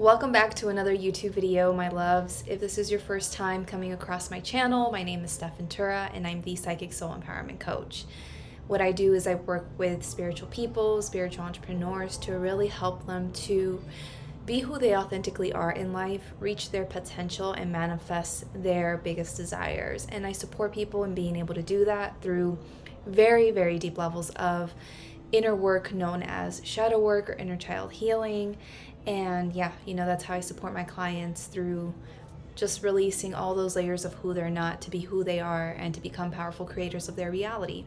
Welcome back to another YouTube video, my loves. If this is your first time coming across my channel, my name is Stef and I'm the Psychic Soul Empowerment Coach. What I do is I work with spiritual people, spiritual entrepreneurs to really help them to be who they authentically are in life, reach their potential, and manifest their biggest desires. And I support people in being able to do that through very, very deep levels of inner work known as shadow work or inner child healing. And yeah, that's how I support my clients, through just releasing all those layers of who they're not to be who they are and to become powerful creators of their reality.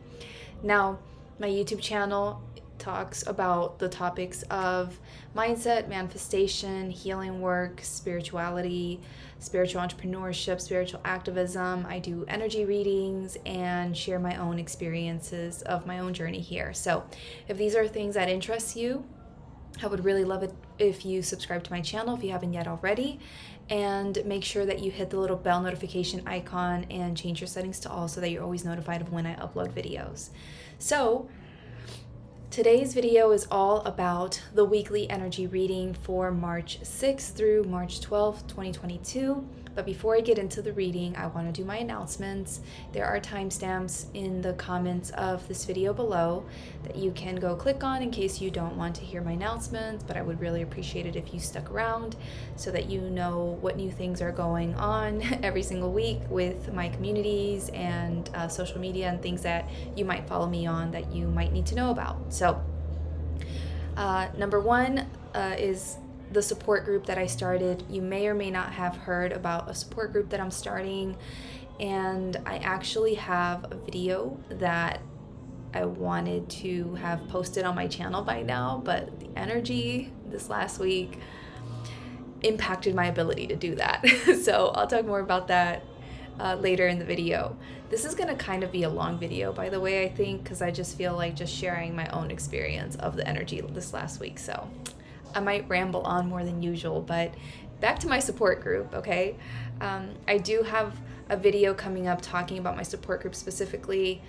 Now, my YouTube channel talks about the topics of mindset, manifestation, healing work, spirituality, spiritual entrepreneurship, spiritual activism. I do energy readings and share my own experiences of my own journey here. So if these are things that interest you, I would really love it if you subscribe to my channel if you haven't yet already, and make sure that you hit the little bell notification icon and change your settings to all so that you're always notified of when I upload videos. So today's video is all about the weekly energy reading for March 6th through March 12th, 2022. But before I get into the reading, I want to do my announcements. There are timestamps in the comments of this video below that you can go click on in case you don't want to hear my announcements, but I would really appreciate it if you stuck around so that you know what new things are going on every single week with my communities and social media and things that you might follow me on that you might need to know about. So number one is the support group that I started. You may or may not have heard about a support group that I'm starting, and I actually have a video that I wanted to have posted on my channel by now, but the energy this last week impacted my ability to do that. So I'll talk more about that later in the video. This is gonna kind of be a long video, by the way, I think, because I just feel like just sharing my own experience of the energy this last week. So I might ramble on more than usual, but back to my support group, okay? I do have a video coming up talking about my support group specifically,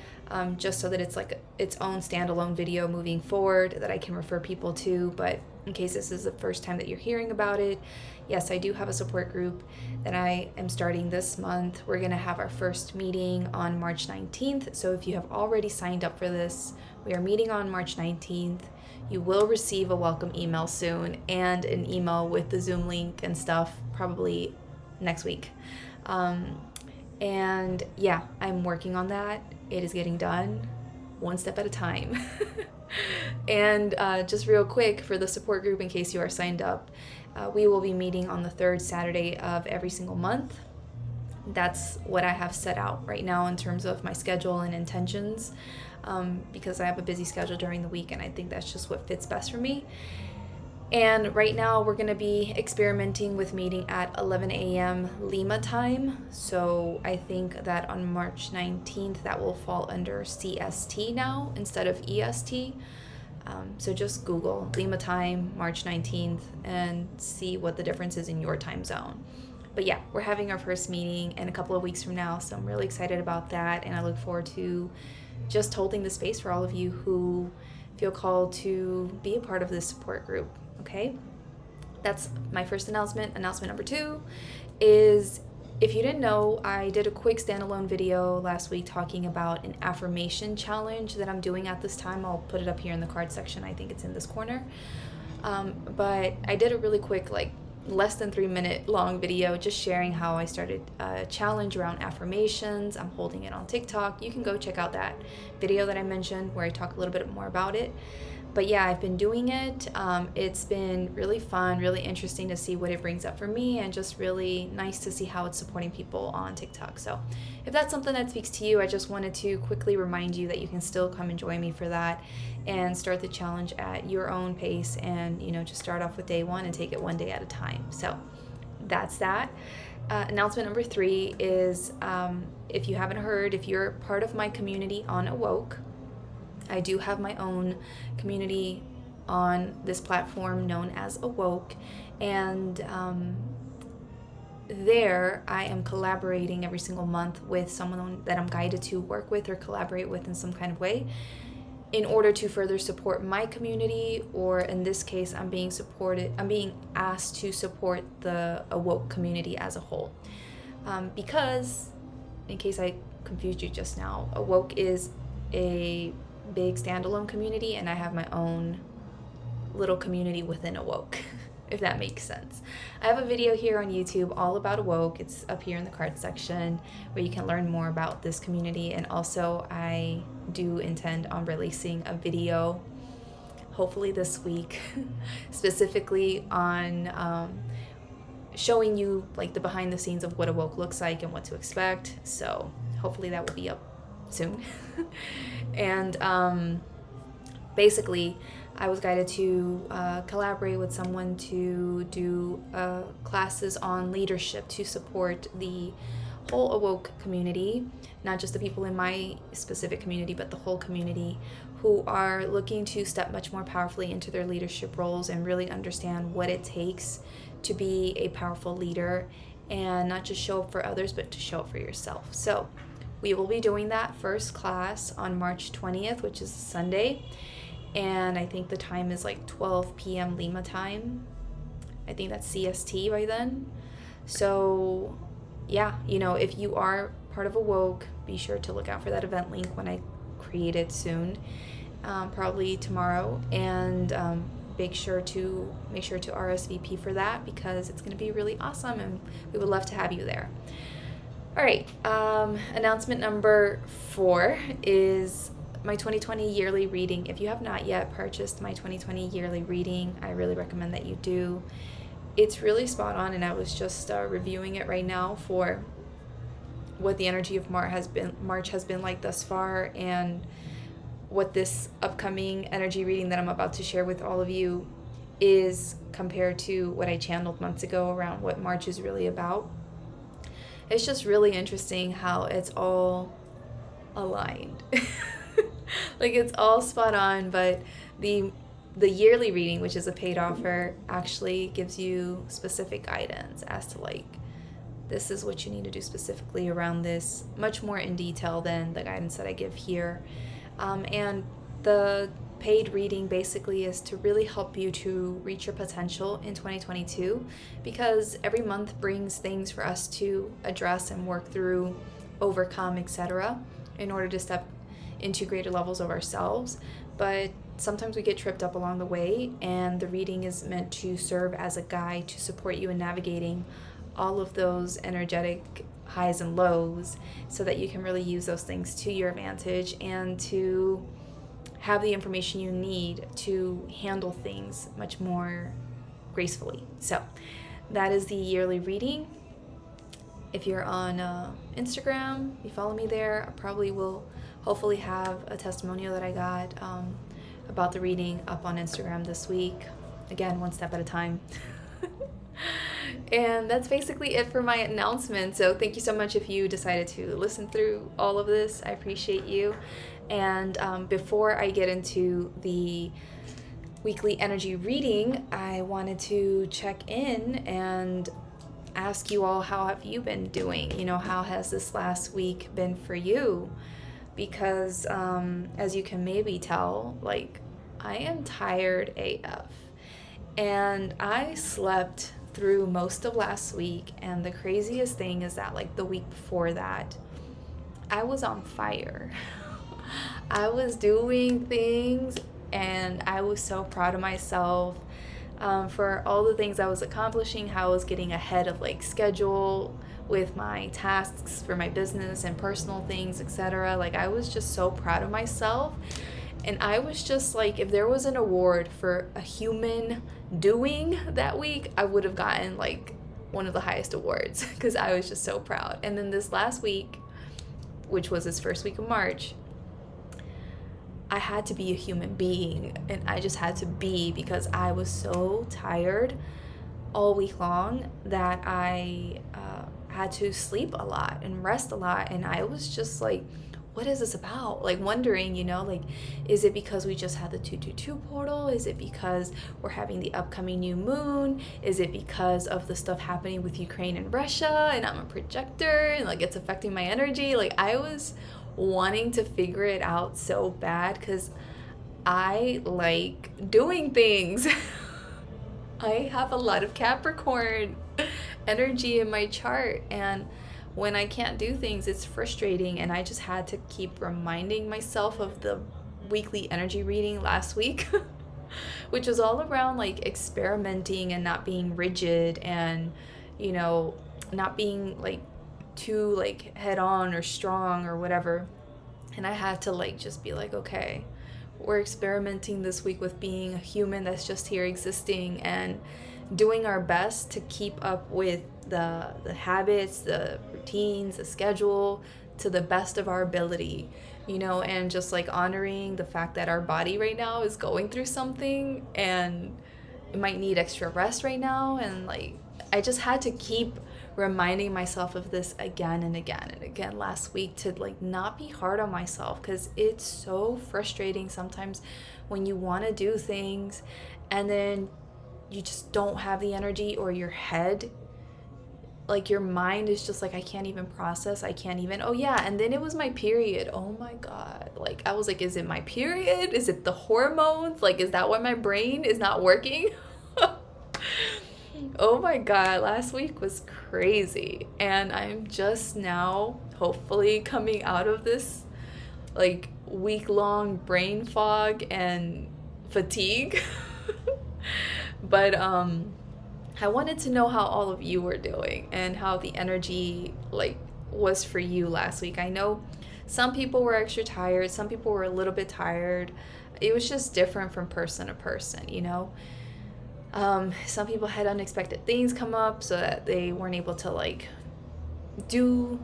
just so that it's like its own standalone video moving forward that I can refer people to. But in case this is the first time that you're hearing about it, yes, I do have a support group that I am starting this month. We're gonna have our first meeting on March 19th. So if you have already signed up for this, we are meeting on March 19th. You will receive a welcome email soon and an email with the Zoom link and stuff probably next week. And yeah, I'm working on that. It is getting done one step at a time. And just real quick for the support group, in case you are signed up, we will be meeting on the third Saturday of every single month. That's what I have set out right now in terms of my schedule and intentions, because I have a busy schedule during the week and I think that's just what fits best for me. And right now we're going to be experimenting with meeting at 11 a.m. Lima time. So I think that on March 19th that will fall under CST now instead of EST. So just Google Lima time, March 19th, and see what the difference is in your time zone. But yeah, we're having our first meeting in a couple of weeks from now, so I'm really excited about that, and I look forward to just holding the space for all of you who feel called to be a part of this support group, okay? That's my first announcement. Announcement number two is, if you didn't know, I did a quick standalone video last week talking about an affirmation challenge that I'm doing at this time. I'll put it up here in the card section. I think it's in this corner. But I did a really quick, like less than 3-minute long video just sharing how I started a challenge around affirmations. I'm holding it on TikTok. You can go check out that video that I mentioned where I talk a little bit more about it. But yeah, I've been doing it. It's been really fun, really interesting to see what it brings up for me, and just really nice to see how it's supporting people on TikTok. So if that's something that speaks to you, I just wanted to quickly remind you that you can still come and join me for that and start the challenge at your own pace, and just start off with day one and take it one day at a time. So that's that. Announcement number three is, if you haven't heard, if you're part of my community on Awoke, I do have my own community on this platform known as Awoke, and there I am collaborating every single month with someone that I'm guided to work with or collaborate with in some kind of way. in order to further support my community, or in this case, I'm being asked to support the awoke community as a whole. Because, in case I confused you just now, awoke is a big standalone community, and I have my own little community within awoke, if that makes sense. I have a video here on YouTube all about awoke. It's up here in the card section where you can learn more about this community, and also I do intend on releasing a video hopefully this week specifically on showing you like the behind the scenes of what awoke looks like and what to expect. So hopefully that will be up soon. And basically I was guided to collaborate with someone to do classes on leadership to support the whole awoke community, not just the people in my specific community, but the whole community who are looking to step much more powerfully into their leadership roles and really understand what it takes to be a powerful leader and not just show up for others, but to show up for yourself. So we will be doing that first class on March 20th, which is Sunday. And I think the time is like 12 p.m. Lima time. I think that's CST by then. So yeah, if you are part of awoke, be sure to look out for that event link when I create it soon, probably tomorrow. And make sure to RSVP for that, because it's going to be really awesome and we would love to have you there. All right, announcement number 4 is my 2020 yearly reading. If you have not yet purchased my 2020 yearly reading, I really recommend that you do. It's really spot on, and I was just reviewing it right now for what the energy of March has been like thus far, and what this upcoming energy reading that I'm about to share with all of you is compared to what I channeled months ago around what March is really about. It's just really interesting how it's all aligned. Like it's all spot on, but the yearly reading, which is a paid offer, actually gives you specific guidance as to like, this is what you need to do specifically around this, much more in detail than the guidance that I give here. And the paid reading basically is to really help you to reach your potential in 2022, because every month brings things for us to address and work through, overcome, etc., in order to step into greater levels of ourselves. But sometimes we get tripped up along the way, and the reading is meant to serve as a guide to support you in navigating all of those energetic highs and lows, so that you can really use those things to your advantage and to have the information you need to handle things much more gracefully. So that is the yearly reading. If you're on Instagram, you follow me there, I probably will hopefully have a testimonial that I got about the reading up on Instagram this week. Again, one step at a time. And that's basically it for my announcement. So thank you so much if you decided to listen through all of this. I appreciate you. And before I get into the weekly energy reading, I wanted to check in and ask you all, how have you been doing? How has this last week been for you? Because as you can maybe tell, like, I am tired AF. And I slept through most of last week, and the craziest thing is that like the week before that, I was on fire. I was doing things, and I was so proud of myself for all the things I was accomplishing, how I was getting ahead of like schedule with my tasks for my business and personal things, etc. Like I was just so proud of myself. And I was just like, if there was an award for a human doing that week, I would have gotten like one of the highest awards, because I was just so proud. And then this last week, which was this first week of March, I had to be a human being, and I just had to be, because I was so tired all week long that I had to sleep a lot and rest a lot. And I was just like, what is this about? Like wondering, like, is it because we just had the 222 portal? Is it because we're having the upcoming new moon? Is it because of the stuff happening with Ukraine and Russia, and I'm a projector and like it's affecting my energy? Like I was wanting to figure it out so bad, because I like doing things. I have a lot of Capricorn energy in my chart, and when I can't do things, it's frustrating. And I just had to keep reminding myself of the weekly energy reading last week, which was all around like experimenting and not being rigid, and you know, not being like too like head on or strong or whatever. And I had to like just be like, okay, we're experimenting this week with being a human that's just here existing, and doing our best to keep up with the habits, the routines, the schedule to the best of our ability, you know, and just like honoring the fact that our body right now is going through something and it might need extra rest right now. And like, I just had to keep reminding myself of this again and again and again last week, to like not be hard on myself, because it's so frustrating sometimes when you want to do things and then you just don't have the energy, or your head, like your mind is just like, I can't even process, I can't even, oh yeah, and then it was my period. Oh my God. Like I was like, is it my period? Is it the hormones? Like, is that why my brain is not working? Oh my God, last week was crazy. And I'm just now hopefully coming out of this like week-long brain fog and fatigue. But I wanted to know how all of you were doing and how the energy like was for you last week. I know some people were extra tired, some people were a little bit tired. It was just different from person to person, you know. Some people had unexpected things come up so that they weren't able to like do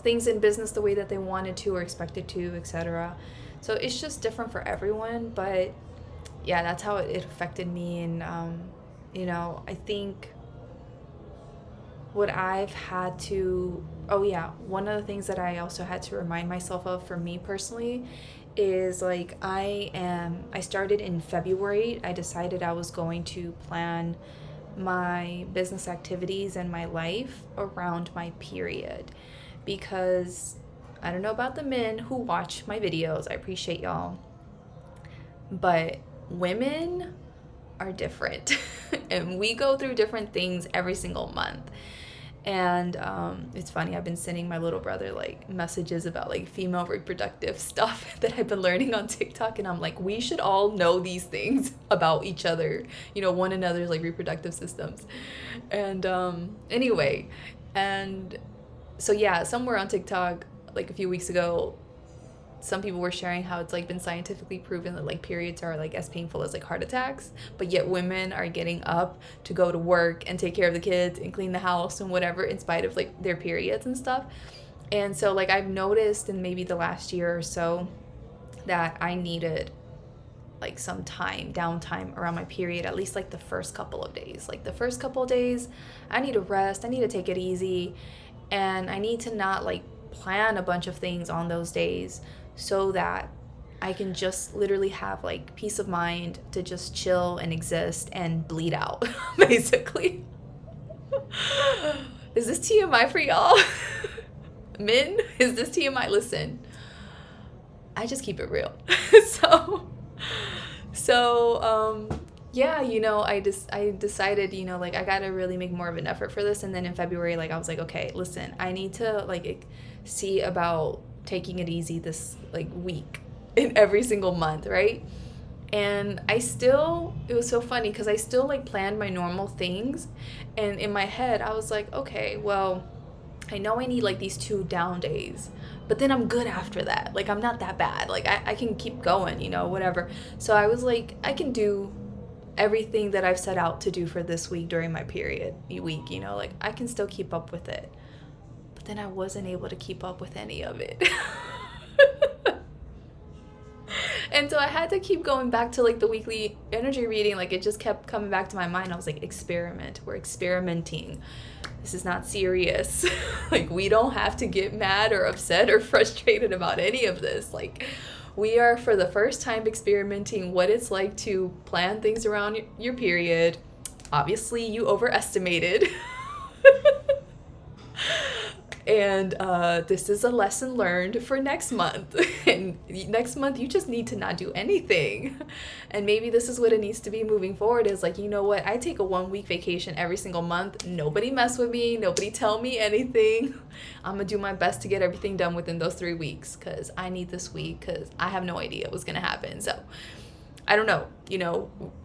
things in business the way that they wanted to or expected to, etc. So it's just different for everyone. But yeah, that's how it affected me. And you know, I think what I've had to, oh yeah, one of the things that I also had to remind myself of for me personally is like, I started in February. I decided I was going to plan my business activities and my life around my period, because I don't know about the men who watch my videos, I appreciate y'all, but women are different and we go through different things every single month. And it's funny, I've been sending my little brother like messages about like female reproductive stuff that I've been learning on TikTok, and I'm like, we should all know these things about each other, you know, one another's like reproductive systems. And anyway, and so yeah, somewhere on TikTok like a few weeks ago, some people were sharing how it's like been scientifically proven that like periods are like as painful as like heart attacks, but yet women are getting up to go to work and take care of the kids and clean the house and whatever in spite of like their periods and stuff. And so like I've noticed in maybe the last year or so that I needed like some time, downtime around my period, at least like the first couple of days. Like the first couple of days, I need to rest, I need to take it easy, and I need to not like plan a bunch of things on those days, so that I can just literally have like peace of mind to just chill and exist and bleed out, basically. Is this TMI for y'all? Men, is this TMI? Listen, I just keep it real. So yeah, you know, I decided, you know, like I gotta really make more of an effort for this. And then in February, like I was like, okay, listen, I need to like see about taking it easy this like week in every single month, right? And it was so funny because I still like planned my normal things, and in my head I was like, okay, well, I know I need like these 2 down days, but then I'm good after that. Like I'm not that bad, like I can keep going, you know, whatever. So I was like, I can do everything that I've set out to do for this week during my period week, you know, like I can still keep up with it. But then I wasn't able to keep up with any of it. And so I had to keep going back to like the weekly energy reading. Like it just kept coming back to my mind. I was like, experiment. We're experimenting. This is not serious. Like we don't have to get mad or upset or frustrated about any of this. Like we are for the first time experimenting what it's like to plan things around your period. Obviously you overestimated. And this is a lesson learned for next month. And next month, you just need to not do anything. And maybe this is what it needs to be moving forward, is like, you know what? I take a 1-week vacation every single month. Nobody mess with me. Nobody tell me anything. I'm going to do my best to get everything done within those 3 weeks, because I need this week, because I have no idea what's going to happen. So I don't know,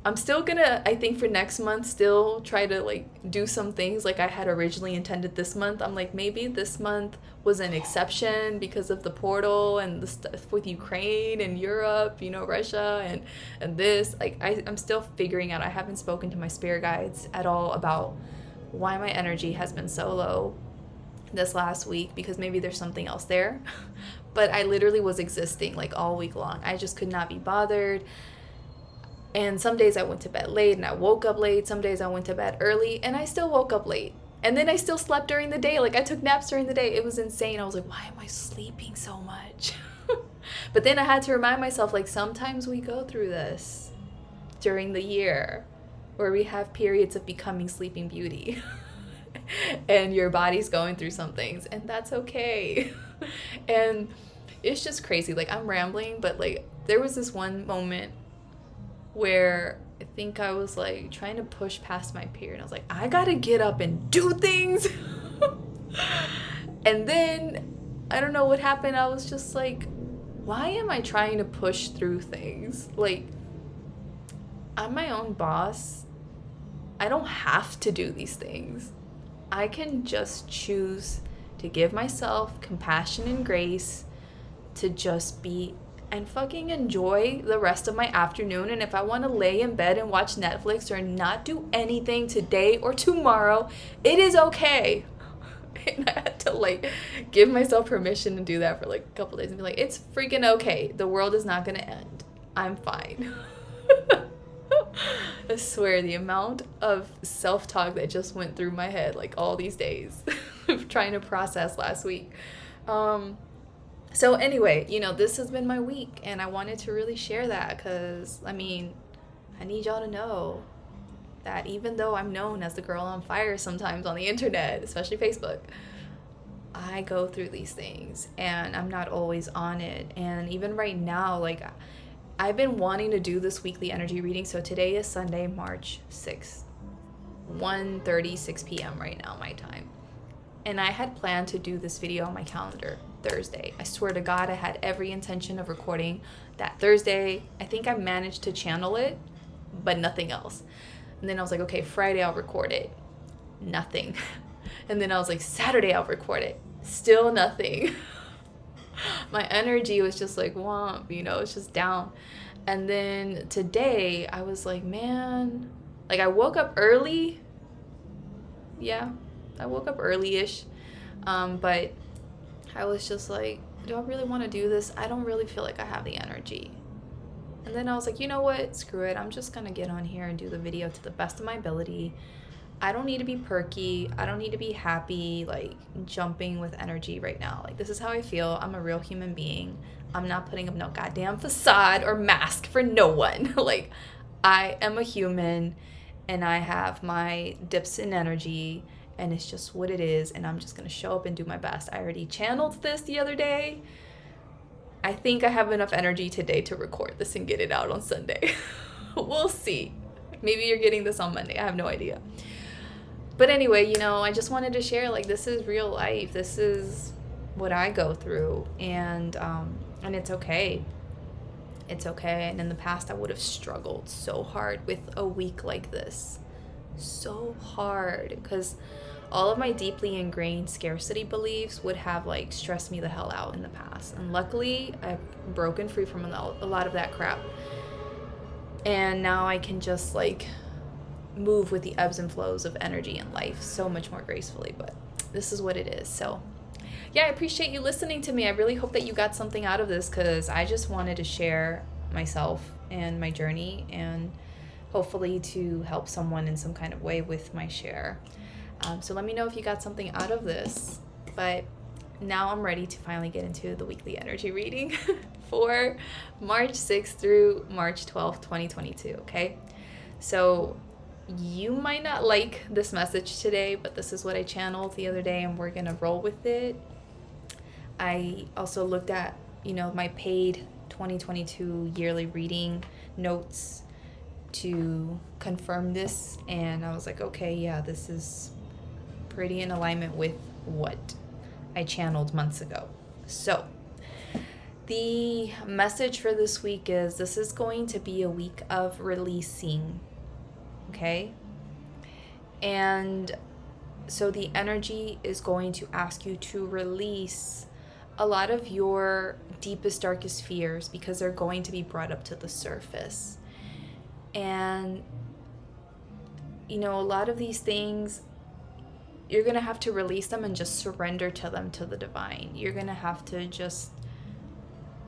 I'm still gonna, I think for next month, still try to like do some things like I had originally intended this month. I'm like, maybe this month was an exception because of the portal and the stuff with Ukraine and Europe, Russia and this, like I'm still figuring out. I haven't spoken to my spirit guides at all about why my energy has been so low this last week, because maybe there's something else there. But I literally was existing like all week long. I just could not be bothered. And some days I went to bed late and I woke up late. Some days I went to bed early and I still woke up late. And then I still slept during the day. Like I took naps during the day. It was insane. I was like, why am I sleeping so much? But then I had to remind myself, like, sometimes we go through this during the year where we have periods of becoming Sleeping Beauty. And your body's going through some things, and that's okay. And it's just crazy. Like, I'm rambling, but like there was this one moment where I think I was like trying to push past my period. I was like, I gotta get up and do things. And then I don't know what happened. I was just like, why am I trying to push through things? Like, I'm my own boss. I don't have to do these things. I can just choose to give myself compassion and grace to just be and fucking enjoy the rest of my afternoon. And if I want to lay in bed and watch Netflix or not do anything today or tomorrow, it is okay. And I had to like give myself permission to do that for like a couple days and be like, it's freaking okay. The world is not going to end. I'm fine. I swear, the amount of self-talk that just went through my head like all these days of trying to process last week. So anyway, this has been my week, and I wanted to really share that because, I need y'all to know that even though I'm known as the girl on fire sometimes on the internet, especially Facebook, I go through these things, and I'm not always on it. And even right now, like, I've been wanting to do this weekly energy reading. So today is Sunday, March 6th, 1:36 p.m. right now, my time. And I had planned to do this video on my calendar Thursday. I swear to God, I had every intention of recording that Thursday. I think I managed to channel it, but nothing else. And then I was like, okay, Friday I'll record it. Nothing. And then I was like, Saturday I'll record it. Still nothing. My energy was just like, womp, it's just down. And then today I was like, man, like I woke up early. Yeah, I woke up early-ish. But I was just like, do I really want to do this? I don't really feel like I have the energy. And then I was like, you know what? Screw it. I'm just going to get on here and do the video to the best of my ability. I don't need to be perky. I don't need to be happy, like jumping with energy right now. Like, this is how I feel. I'm a real human being. I'm not putting up no goddamn facade or mask for no one. Like, I am a human and I have my dips in energy, and it's just what it is. And I'm just going to show up and do my best. I already channeled this the other day. I think I have enough energy today to record this and get it out on Sunday. We'll see. Maybe you're getting this on Monday. I have no idea. But anyway, I just wanted to share, like, this is real life. This is what I go through, and it's okay. It's okay. And in the past, I would have struggled so hard with a week like this. So hard, because all of my deeply ingrained scarcity beliefs would have, like, stressed me the hell out in the past. And luckily, I've broken free from a lot of that crap. And now I can just, like, move with the ebbs and flows of energy in life so much more gracefully. But this is what it is. So yeah, I appreciate you listening to me. I really hope that you got something out of this, because I just wanted to share myself and my journey, and hopefully to help someone in some kind of way with my share. So let me know if you got something out of this. But now I'm ready to finally get into the weekly energy reading for March 6th through March 12th, 2022. Okay, so you might not like this message today, but this is what I channeled the other day and we're going to roll with it. I also looked at, my paid 2022 yearly reading notes to confirm this, and I was like, okay, yeah, this is pretty in alignment with what I channeled months ago. So the message for this week is this is going to be a week of releasing, okay? And so the energy is going to ask you to release a lot of your deepest, darkest fears, because they're going to be brought up to the surface. And, a lot of these things, you're going to have to release them and just surrender to them, to the divine. You're going to have to just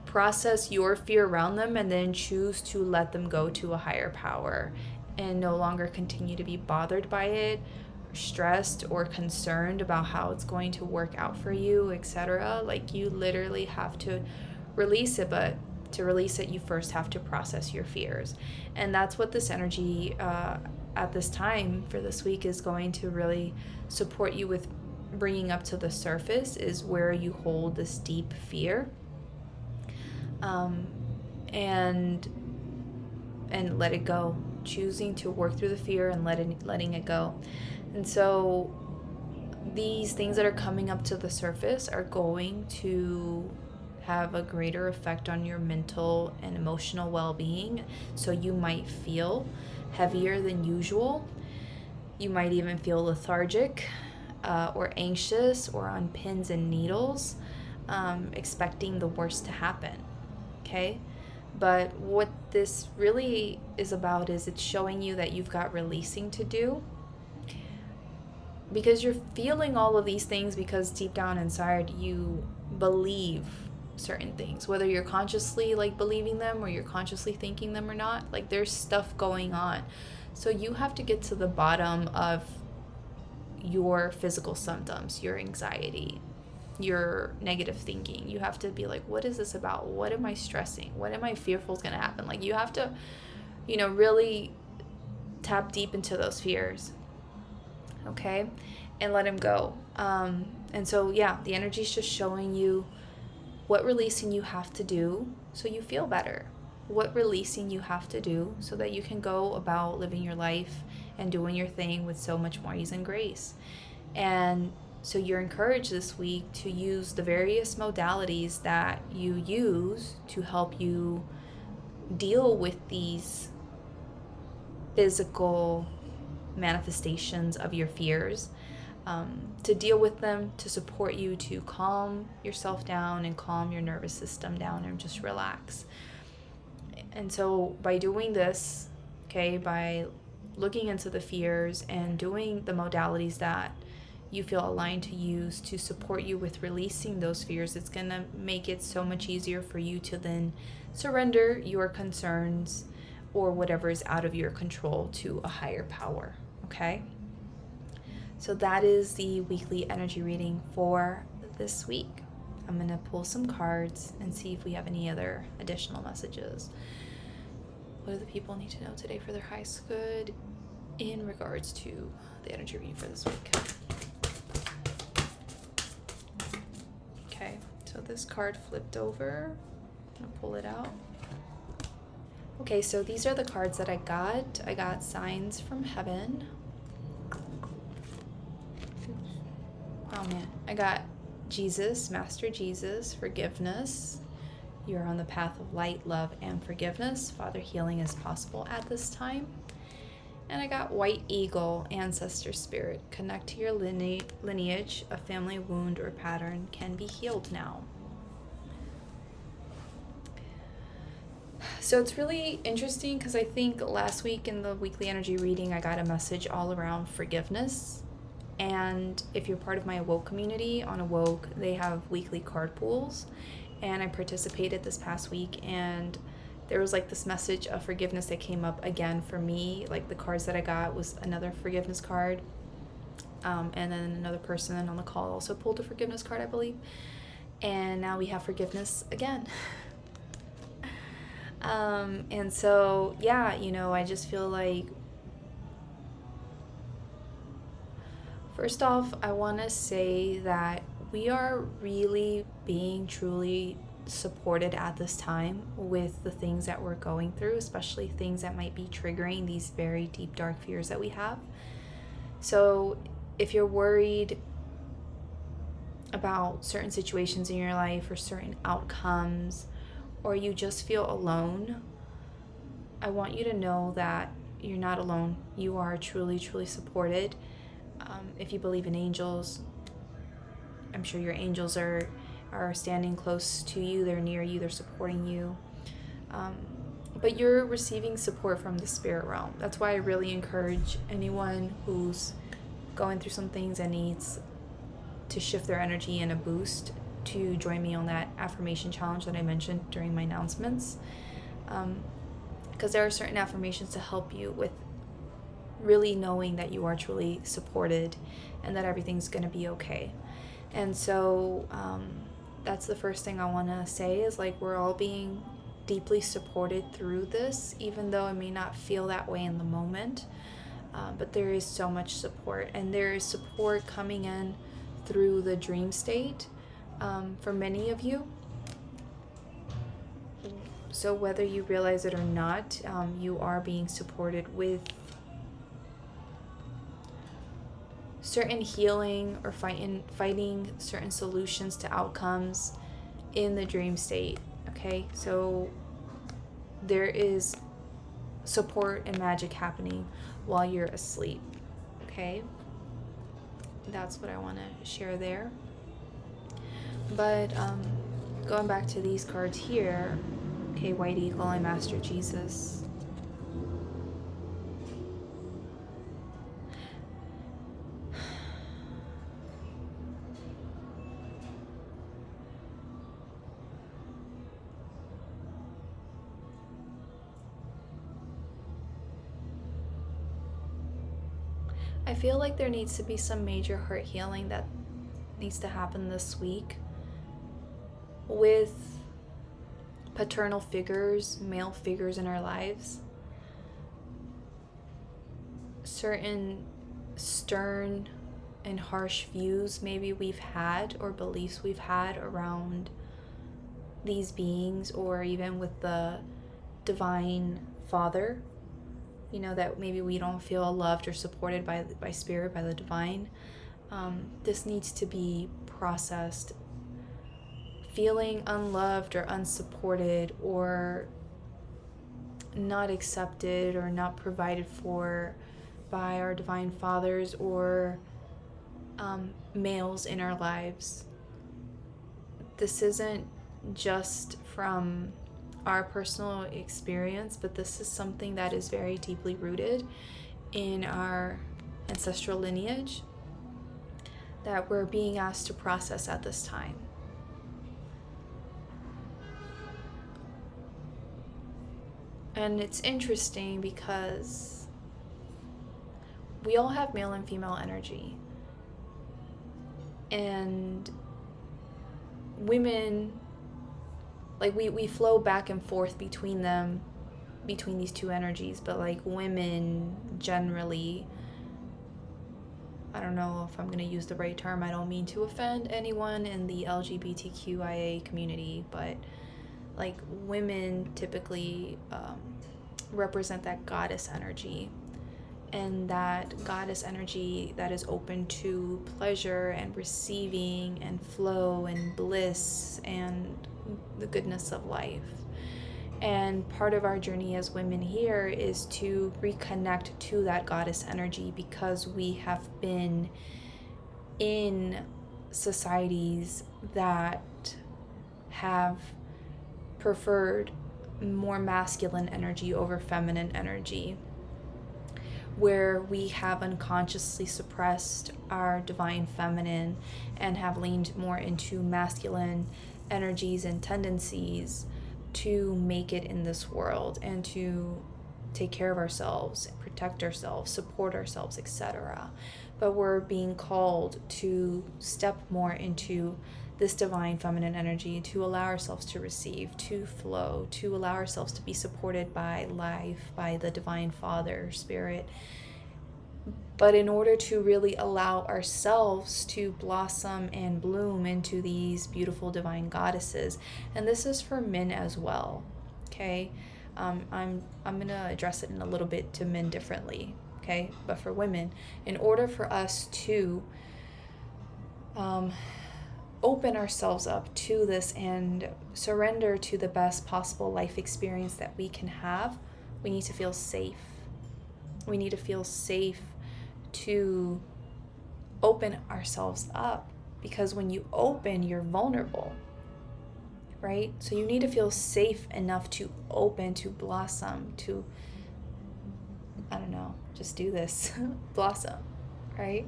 process your fear around them and then choose to let them go to a higher power and no longer continue to be bothered by it, stressed or concerned about how it's going to work out for you, etc. Like, you literally have to release it, but to release it, you first have to process your fears. And that's what this energy at this time for this week is going to really support you with bringing up to the surface, is where you hold this deep fear, and let it go, choosing to work through the fear and letting it go. And so these things that are coming up to the surface are going to have a greater effect on your mental and emotional well-being. So you might feel heavier than usual. You might even feel lethargic or anxious or on pins and needles, expecting the worst to happen. Okay? But what this really is about is it's showing you that you've got releasing to do, because you're feeling all of these things because deep down inside you believe certain things, whether you're consciously believing them or you're consciously thinking them or not. There's stuff going on. So you have to get to the bottom of your physical symptoms, your anxiety, your negative thinking. You have to be like, what is this about? What am I stressing? What am I fearful is going to happen? You have to, really tap deep into those fears, okay? And let them go. And so, yeah, the energy is just showing you what releasing you have to do so you feel better. What releasing you have to do so that you can go about living your life and doing your thing with so much more ease and grace. And so you're encouraged this week to use the various modalities that you use to help you deal with these physical manifestations of your fears, to deal with them, to support you to calm yourself down and calm your nervous system down and just relax. And so by doing this, okay, by looking into the fears and doing the modalities that you feel aligned to use to support you with releasing those fears, it's going to make it so much easier for you to then surrender your concerns or whatever is out of your control to a higher power, okay? So that is the weekly energy reading for this week. I'm going to pull some cards and see if we have any other additional messages. What do the people need to know today for their highest good in regards to the energy reading for this week? Okay, so this card flipped over. I'm going to pull it out. Okay, so these are the cards that I got. I got signs from heaven. Oh man, I got Jesus, Master Jesus, forgiveness. You're on the path of light, love, and forgiveness. Father, healing is possible at this time. And I got White Eagle, Ancestor Spirit. Connect to your lineage. A family wound or pattern can be healed now. So it's really interesting because I think last week in the weekly energy reading, I got a message all around forgiveness. And if you're part of my Awoke community, on Awoke, they have weekly card pools. And I participated this past week, and there was this message of forgiveness that came up again for me. The cards that I got was another forgiveness card. And then another person on the call also pulled a forgiveness card, I believe. And now we have forgiveness again. And so, yeah, I just feel like First off, I want to say that we are really being truly supported at this time with the things that we're going through, especially things that might be triggering these very deep, dark fears that we have. So if you're worried about certain situations in your life or certain outcomes, or you just feel alone, I want you to know that you're not alone. You are truly, truly supported. If you believe in angels, I'm sure your angels are standing close to you. They're near you. They're supporting you. But you're receiving support from the spirit realm. That's why I really encourage anyone who's going through some things and needs to shift their energy and a boost to join me on that affirmation challenge that I mentioned during my announcements. Because there are certain affirmations to help you with really knowing that you are truly supported and that everything's going to be okay. And so that's the first thing I want to say is like we're all being deeply supported through this, even though it may not feel that way in the moment. But there is so much support, and there is support coming in through the dream state for many of you. So whether you realize it or not, you are being supported with certain healing or fighting certain solutions to outcomes in the dream state. Okay, so there is support and magic happening while you're asleep. Okay, that's what I want to share there. But going back to these cards here, okay, White Eagle and Master Jesus. I feel like there needs to be some major hurt healing that needs to happen this week with paternal figures, male figures in our lives. Certain stern and harsh views maybe we've had or beliefs we've had around these beings, or even with the divine father, you know, that maybe we don't feel loved or supported by spirit, by the divine. This needs to be processed. Feeling unloved or unsupported or not accepted or not provided for by our divine fathers or males in our lives. This isn't just from our personal experience, but this is something that is very deeply rooted in our ancestral lineage that we're being asked to process at this time. And it's interesting because we all have male and female energy, and women, like we flow back and forth between them, between these two energies, but like women generally, I don't know if I'm going to use the right term, I don't mean to offend anyone in the LGBTQIA community, but like women typically represent that goddess energy, and that goddess energy that is open to pleasure and receiving and flow and bliss and the goodness of life. And part of our journey as women here is to reconnect to that goddess energy, because we have been in societies that have preferred more masculine energy over feminine energy, where we have unconsciously suppressed our divine feminine and have leaned more into masculine energies and tendencies to make it in this world and to take care of ourselves, protect ourselves, support ourselves, etc. But we're being called to step more into this divine feminine energy, to allow ourselves to receive, to flow, to allow ourselves to be supported by life, by the divine Father, Spirit, But in order to really allow ourselves to blossom and bloom into these beautiful divine goddesses, and this is for men as well, okay? I'm gonna address it in a little bit to men differently, okay? But for women, in order for us to open ourselves up to this and surrender to the best possible life experience that we can have, we need to feel safe. We need to feel safe to open ourselves up, because when you open, you're vulnerable, right? So you need to feel safe enough to open, to blossom, to, I don't know, just do this, blossom, right?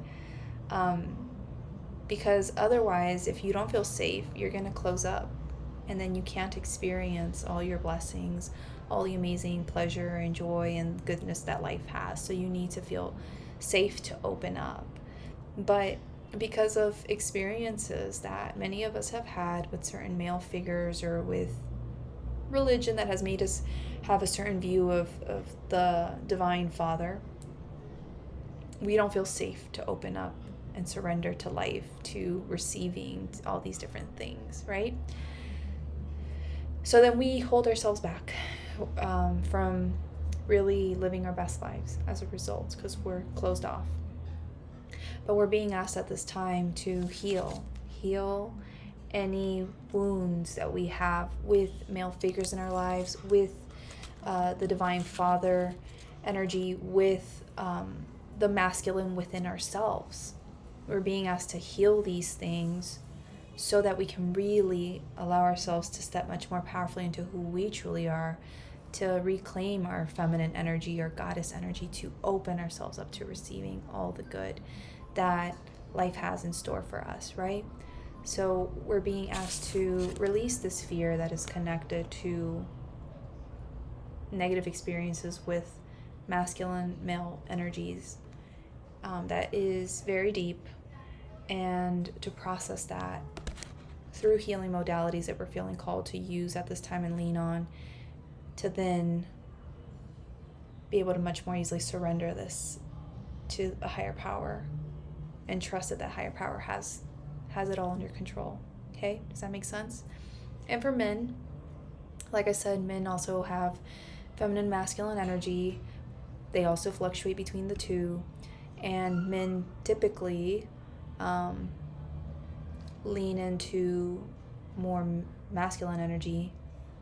Because otherwise, if you don't feel safe, you're going to close up, and then you can't experience all your blessings, all the amazing pleasure and joy and goodness that life has. So you need to feel safe to open up. But because of experiences that many of us have had with certain male figures, or with religion that has made us have a certain view of the divine father, we don't feel safe to open up and surrender to life, to receiving all these different things, right? So then we hold ourselves back from really living our best lives as a result, because we're closed off. But we're being asked at this time to heal any wounds that we have with male figures in our lives, with the divine father energy, with the masculine within ourselves. We're being asked to heal these things so that we can really allow ourselves to step much more powerfully into who we truly are, to reclaim our feminine energy, our goddess energy, to open ourselves up to receiving all the good that life has in store for us, right? So we're being asked to release this fear that is connected to negative experiences with masculine male energies, that is very deep, and to process that through healing modalities that we're feeling called to use at this time and lean on, to then be able to much more easily surrender this to a higher power and trust that that higher power has it all under control. Okay, does that make sense? And for men, like I said, men also have feminine, masculine energy. They also fluctuate between the two, and men typically lean into more masculine energy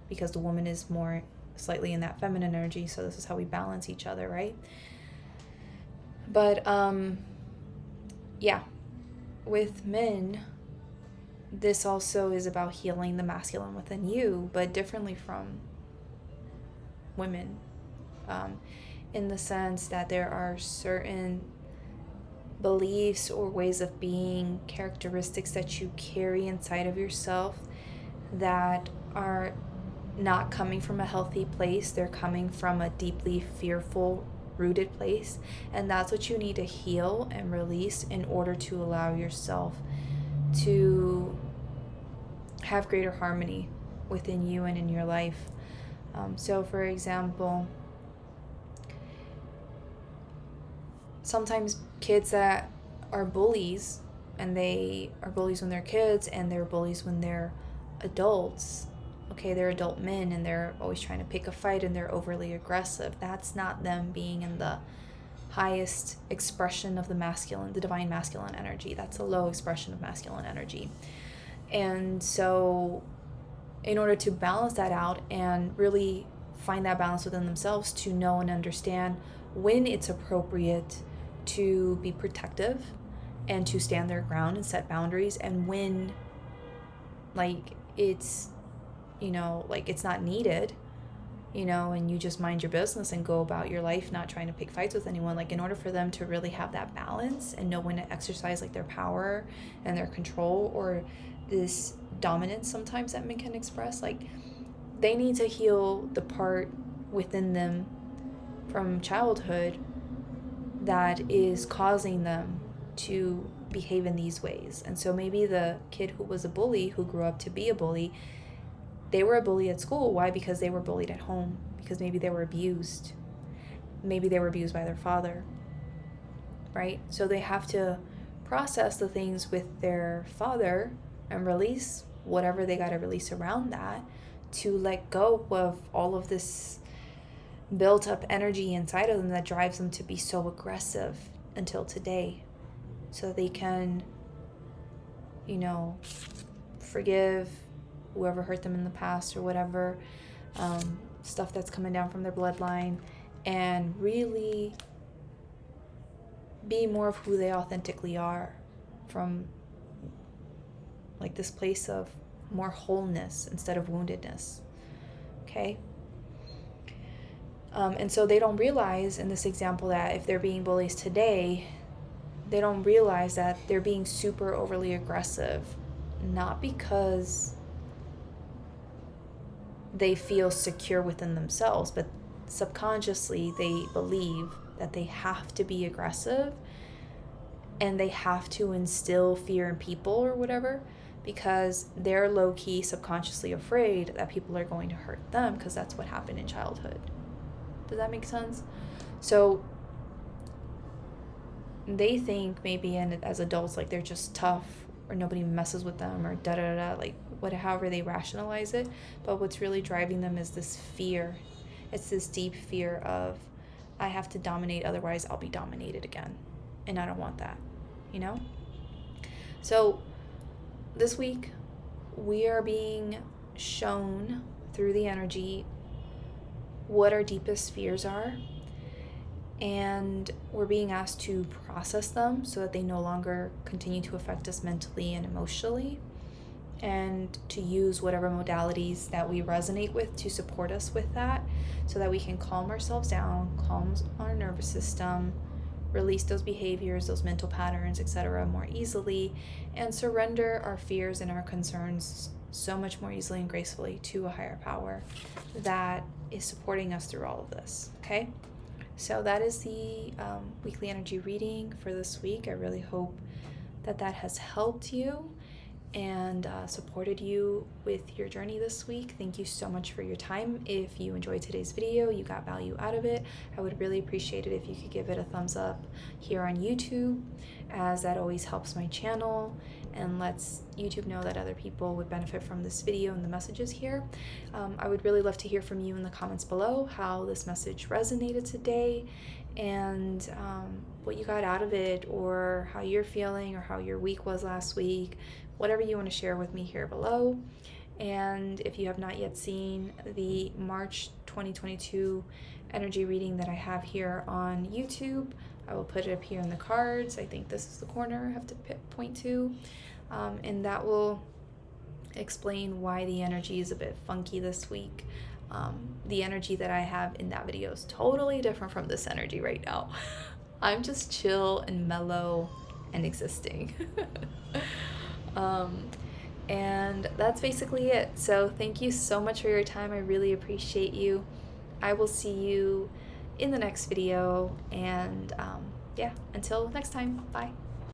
because the woman is more slightly in that feminine energy. So this is how we balance each other, right? But yeah, with men, this also is about healing the masculine within you, but differently from women, in the sense that there are certain beliefs or ways of being, characteristics that you carry inside of yourself that are not coming from a healthy place. They're coming from a deeply fearful, rooted place, and that's what you need to heal and release in order to allow yourself to have greater harmony within you and in your life. So for example, sometimes kids that are bullies, and they are bullies when they're kids and they're bullies when they're adults, okay, they're adult men and they're always trying to pick a fight and they're overly aggressive. That's not them being in the highest expression of the masculine, the divine masculine energy. That's a low expression of masculine energy. And so in order to balance that out and really find that balance within themselves, to know and understand when it's appropriate to be protective and to stand their ground and set boundaries, and when it's it's not needed, and you just mind your business and go about your life not trying to pick fights with anyone. In order for them to really have that balance and know when to exercise their power and their control, or this dominance sometimes that men can express, they need to heal the part within them from childhood that is causing them to behave in these ways. And so maybe the kid who was a bully, who grew up to be a bully, they were a bully at school. Why? Because they were bullied at home, because maybe they were abused. Maybe they were abused by their father. right? So they have to process the things with their father and release whatever they got to release around that, to let go of all of this built up energy inside of them that drives them to be so aggressive until today, so they can, forgive whoever hurt them in the past or whatever, stuff that's coming down from their bloodline, and really be more of who they authentically are, from like this place of more wholeness instead of woundedness. Okay? And so they don't realize in this example that if they're being bullies today, they don't realize that they're being super overly aggressive, not because they feel secure within themselves, but subconsciously they believe that they have to be aggressive and they have to instill fear in people or whatever, because they're low-key subconsciously afraid that people are going to hurt them, because that's what happened in childhood. Does that make sense? So they think maybe as adults, like, they're just tough or nobody messes with them or da-da-da, like however they rationalize it. But what's really driving them is this fear. It's this deep fear of, I have to dominate, otherwise I'll be dominated again. And I don't want that, So this week, we are being shown through the energy what our deepest fears are, and we're being asked to process them so that they no longer continue to affect us mentally and emotionally, and to use whatever modalities that we resonate with to support us with that, so that we can calm ourselves down, calm our nervous system, release those behaviors, those mental patterns, etc. more easily, and surrender our fears and our concerns so much more easily and gracefully to a higher power that is supporting us through all of this. Okay? So that is the weekly energy reading for this week. I really hope that has helped you and supported you with your journey this week. Thank you so much for your time. If you enjoyed today's video, you got value out of it, I would really appreciate it if you could give it a thumbs up here on YouTube, as that always helps my channel and lets YouTube know that other people would benefit from this video and the messages here. I would really love to hear from you in the comments below how this message resonated today, and what you got out of it, or how you're feeling, or how your week was last week. Whatever you want to share with me here below. And if you have not yet seen the March 2022 energy reading that I have here on YouTube, I will put it up here in the cards. I think this is the corner I have to point to. And that will explain why the energy is a bit funky this week. The energy that I have in that video is totally different from this energy right now. I'm just chill and mellow and existing. And that's basically it. So thank you so much for your time. I really appreciate you. I will see you in the next video, and until next time, bye.